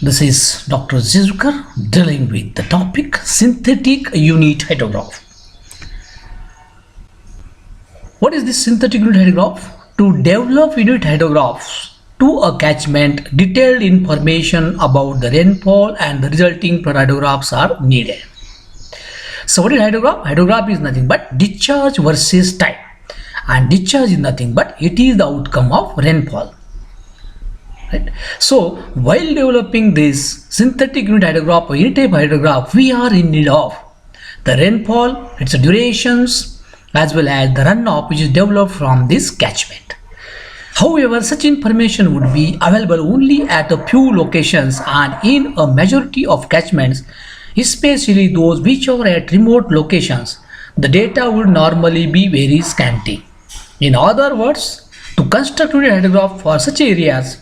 This is Dr. Zirkar dealing with the topic synthetic unit hydrograph. What is this synthetic unit hydrograph? To develop unit hydrographs to a catchment, detailed information about the rainfall and the resulting hydrographs are needed. So what is hydrograph? Hydrograph is nothing but discharge versus time, and discharge is nothing but it is the outcome of rainfall. Right? So while developing this synthetic unit hydrograph or any type hydrograph, we are in need of the rainfall, its durations, as well as the runoff which is developed from this catchment. However, such information would be available only at a few locations and in a majority of catchments, especially those which are at remote locations. The data would normally be very scanty. In other words, to construct unit hydrograph for such areas,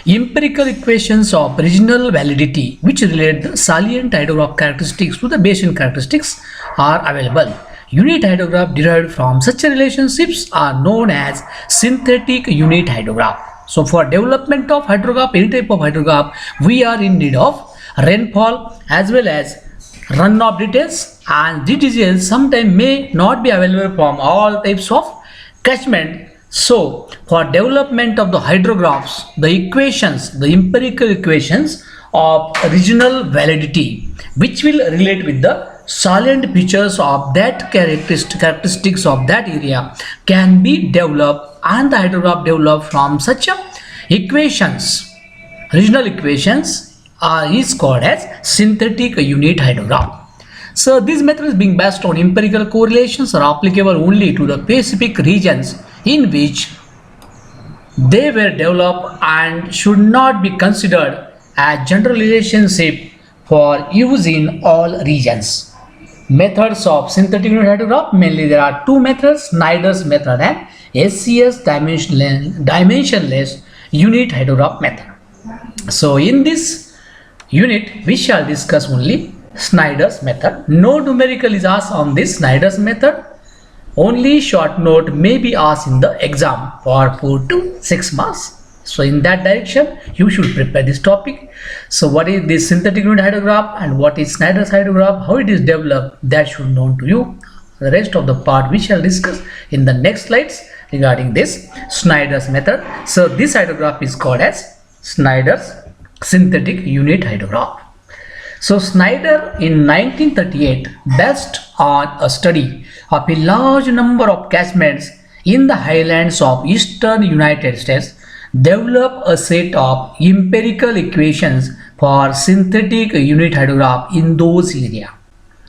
empirical equations of regional validity which relate the salient hydrograph characteristics to the basin characteristics are available. Unit hydrograph derived from such relationships are known as synthetic unit hydrograph. So for development of hydrograph, any type of hydrograph, we are in need of rainfall as well as runoff details, and these details sometimes may not be available from all types of catchment. So for development of the hydrographs, the equations, the empirical equations of regional validity which will relate with the salient features of that characteristics of that area can be developed, and the hydrograph developed from such equations, regional equations is called as synthetic unit hydrograph. So these methods being based on empirical correlations are applicable only to the specific regions in which they were developed and should not be considered as general relationship for use in all regions. Methods of synthetic unit hydrograph, mainly there are two methods, Snyder's method and SCS dimensionless unit hydrograph method. So in this unit we shall discuss only Snyder's method. No numerical is asked on this Snyder's method. Only short note may be asked in the exam for 4 to 6 marks. So in that direction you should prepare this topic. So what is this synthetic unit hydrograph and what is Snyder's hydrograph, how it is developed, that should known to you. The rest of the part we shall discuss in the next slides regarding this Snyder's method. So this hydrograph is called as Snyder's synthetic unit hydrograph. So Snyder in 1938, based on a study of a large number of catchments in the highlands of eastern United States, developed a set of empirical equations for synthetic unit hydrograph in those areas.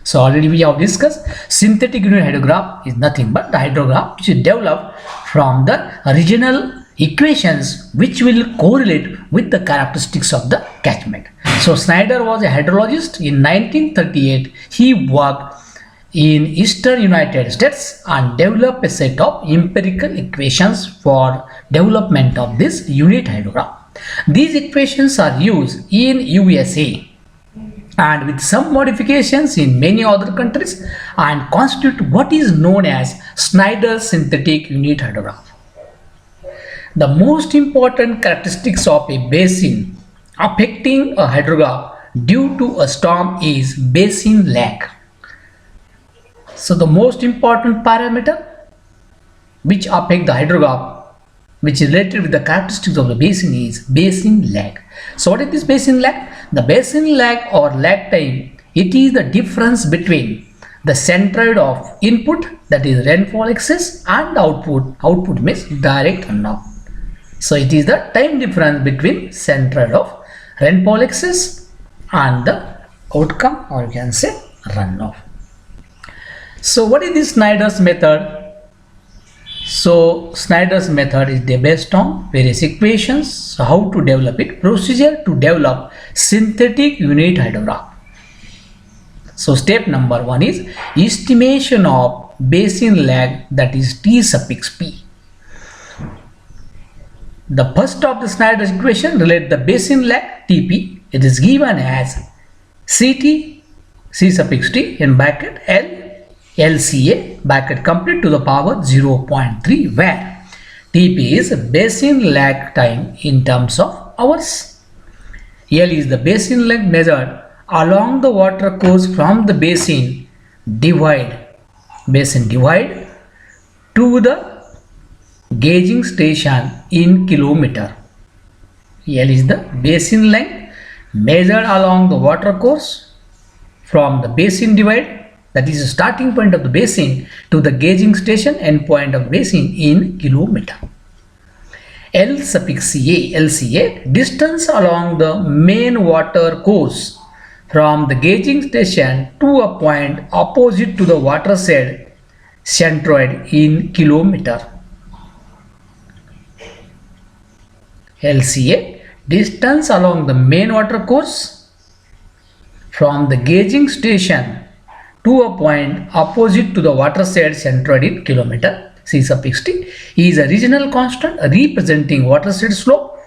So already we have discussed synthetic unit hydrograph is nothing but the hydrograph which is developed from the regional equations which will correlate with the characteristics of the catchment. So Snyder was a hydrologist. In 1938 he worked in eastern United States and developed a set of empirical equations for development of this unit hydrograph. These equations are used in USA and with some modifications in many other countries and constitute what is known as Snyder's synthetic unit hydrograph. The most important characteristics of a basin affecting a hydrograph due to a storm is basin lag. So the most important parameter which affect the hydrograph which is related with the characteristics of the basin is basin lag. So what is this basin lag? The basin lag or lag time, it is the difference between the centroid of input, that is rainfall excess, and output means direct runoff. So it is the time difference between centroid of rainfall excess and the outcome, or you can say runoff. So what is this Snyder's method? So Snyder's method is based on various equations. So how to develop it? Procedure to develop synthetic unit hydrograph. So step number 1 is estimation of basin lag, that is T suffix P. The first of the Snyder's equation relate the basin lag Tp. It is given as Ct, C suffix T in bracket L, LCA bracket complete to the power 0.3, where Tp is basin lag time in terms of hours. L is the basin length measured along the water course from the basin divide to the gauging station in kilometer. L is the basin length measured along the water course from the basin divide, that is the starting point of the basin, to the gauging station end point of the basin in kilometer. L suffix A, LCA, distance along the main water course from the gauging station to a point opposite to the watershed centroid in kilometer. LCA, distance along the main water course from the gauging station to a point opposite to the watershed centroid in kilometer. C suffix T is a regional constant representing watershed slope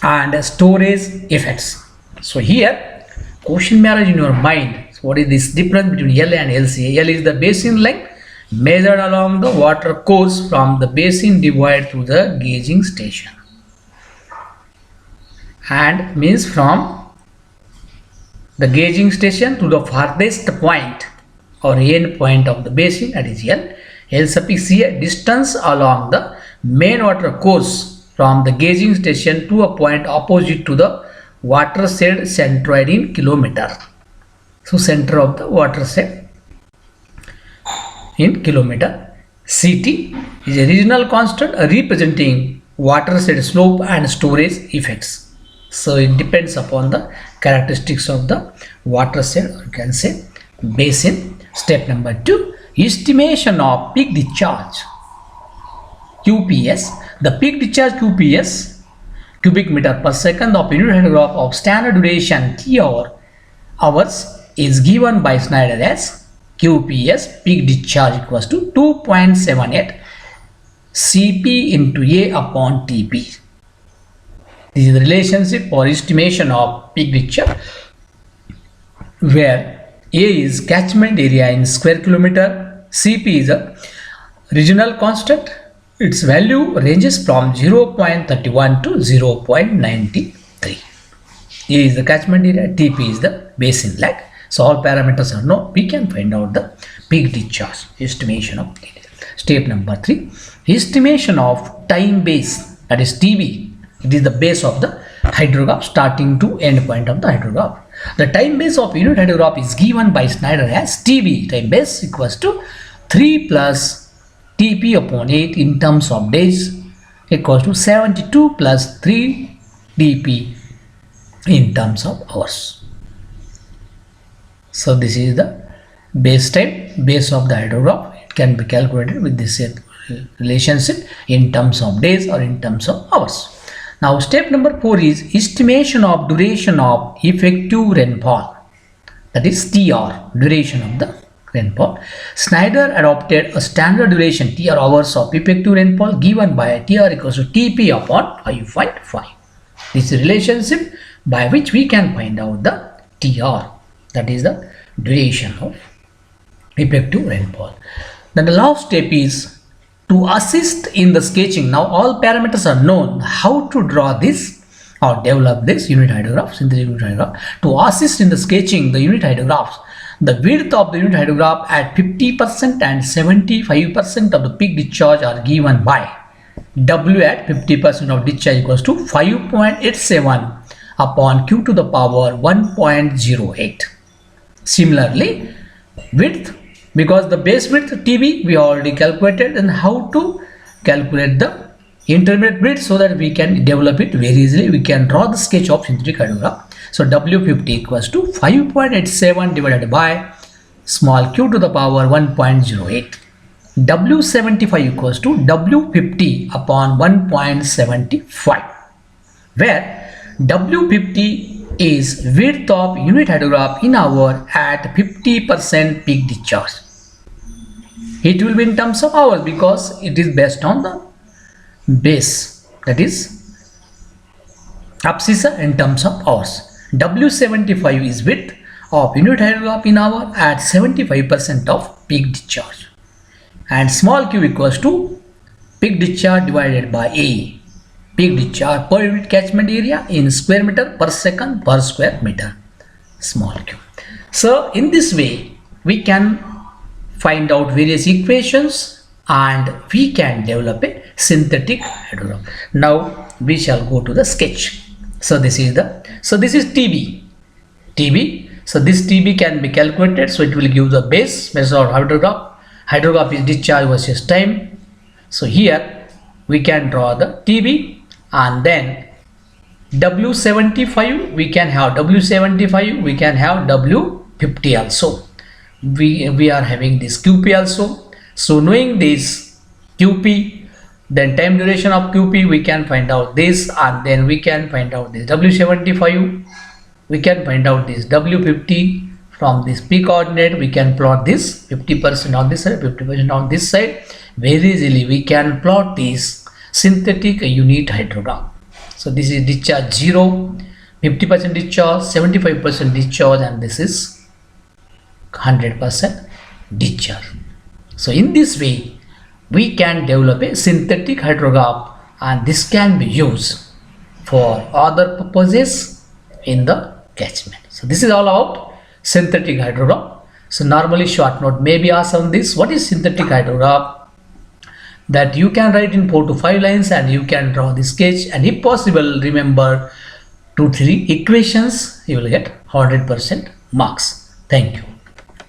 and storage effects. So here question may arise in your mind. So what is this difference between L and LCA? L is the basin length measured along the water course from the basin divide to the gauging station, and means from the gauging station to the farthest point or end point of the basin, that is L. L suffix A, distance along the main water course from the gauging station to a point opposite to the watershed centroid in kilometer. So center of the watershed in kilometer. CT is a regional constant representing watershed slope and storage effects. So it depends upon the characteristics of the watershed, or you can say basin. Step number 2, estimation of peak discharge, QPS. The peak discharge QPS, cubic meter per second of unit hydrograph of standard duration T hours, is given by Snyder as QPS peak discharge equals to 2.78 Cp into A upon Tp. This is the relationship or estimation of peak discharge, where A is catchment area in square kilometer, Cp is a regional constant. Its value ranges from 0.31 to 0.93. A is the catchment area, Tp is the basin length. So all parameters are known. We can find out the peak discharge estimation of it. Step number 3, estimation of time base, that is TB. It is the base of the hydrograph starting to end point of the hydrograph. The time base of unit hydrograph is given by Snyder as TB, time base, equals to 3 plus Tp upon 8 in terms of days, equals to 72 plus 3 Tp in terms of hours. So this is the base time, base of the hydrograph. It can be calculated with this relationship in terms of days or in terms of hours. Now step number 4 is estimation of duration of effective rainfall, that is TR, duration of the rainfall. Snyder adopted a standard duration TR hours of effective rainfall given by TR equals to TP upon 5.5. This is relationship by which we can find out the TR, that is the duration of effective rainfall. Then the last step is to assist in the sketching. Now all parameters are known. How to draw this or develop this unit hydrograph, synthetic unit hydrograph. To assist in the sketching the unit hydrographs, the width of the unit hydrograph at 50% and 75% of the peak discharge are given by W at 50% of discharge equals to 5.87 upon Q to the power 1.08. Similarly, width, because the base width TB we already calculated, and how to calculate the intermediate width so that we can develop it very easily. We can draw the sketch of synthetic hydrograph. So W50 equals to 5.87 divided by small q to the power 1.08. W75 equals to W50 upon 1.75, where W50 is width of unit hydrograph in hour at 50% peak discharge. It will be in terms of hours because it is based on the base, that is abscissa, in terms of hours. W75 is width of unit hydrograph in hour at 75% of peak discharge, and small q equals to peak discharge divided by A. peak discharge per unit catchment area in square meter per second per square meter, small q. So in this way we can find out various equations and we can develop a synthetic hydrograph. Now we shall go to the sketch. So this is TB. So this TB can be calculated. So it will give the base measure of hydrograph. Hydrograph is discharge versus time. So here we can draw the TB, and then W75 we can have W75, we can have W50 also. We are having this QP also. So knowing this QP, then time duration of QP, we can find out this, and then we can find out this W75, we can find out this W50. From this P coordinate we can plot this 50% on this side, 50% on this side. Very easily we can plot this synthetic unit hydrograph. So this is discharge 0, 50% discharge, 75% discharge, and this is 100% discharge. So in this way we can develop a synthetic hydrograph, and this can be used for other purposes in the catchment. So this is all about synthetic hydrograph. So normally short note may be asked on this: what is synthetic hydrograph? That you can write in 4 to 5 lines and you can draw the sketch, and if possible remember 2-3 equations, you will get 100% marks. Thank you.